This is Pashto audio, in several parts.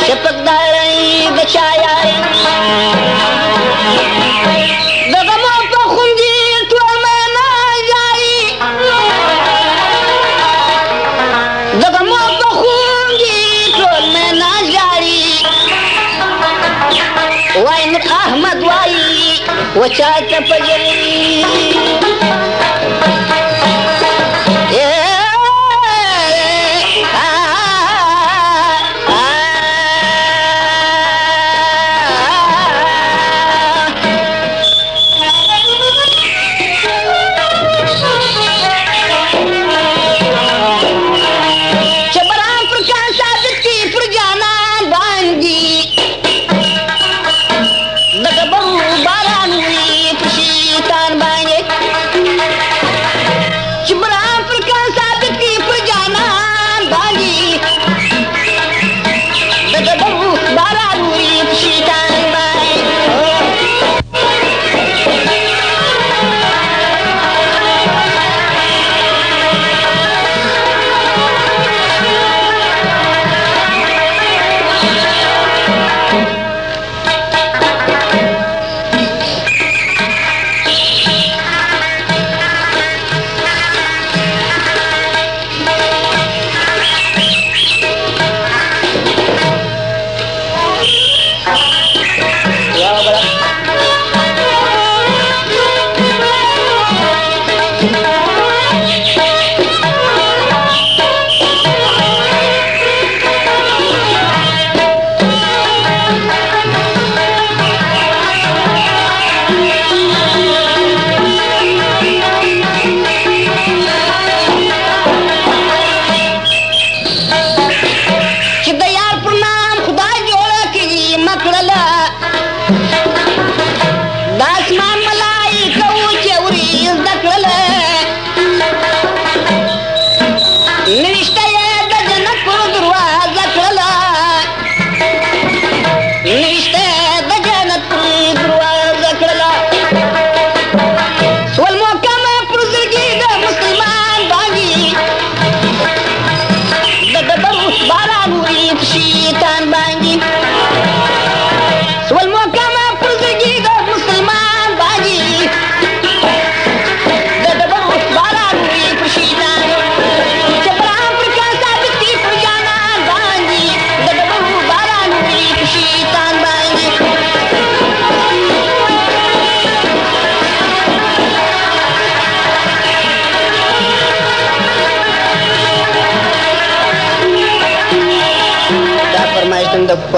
شپکداري د چایاري دغه مو په خوندي ټول منا جاري دغه مو په خوندي ټول منا جاري وای نور احمد وای وچا ته پجري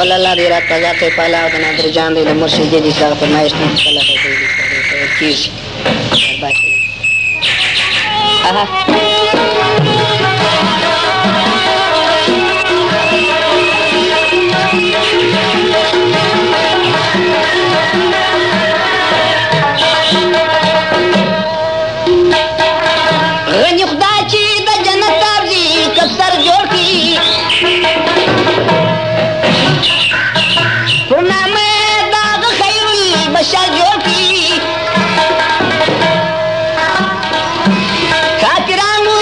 ولا لا دي راته ځکه په لاو د نادر جان دی د مرشد دي څخه فرمایش نه کله کیږي اها غني خدای چې د جنت تابزي کسر جوړ کی بشر جوړ کی خاطرانو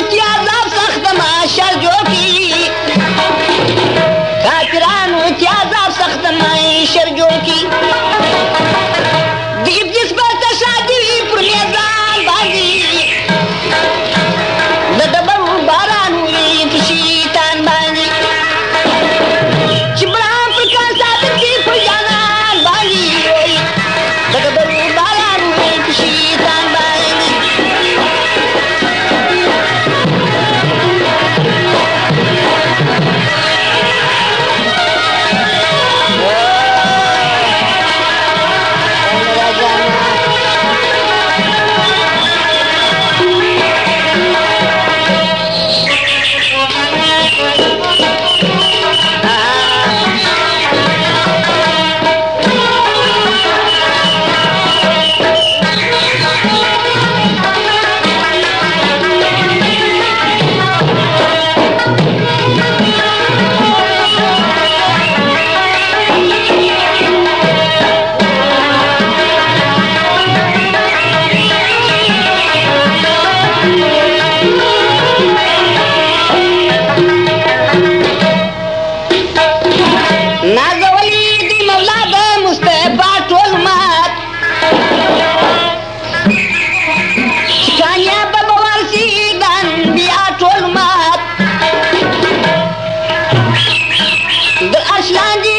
نازولي دي مولاد مصطفى ټول مات کانیا بابا ورسی دان بیا ټول مات د اشلان دي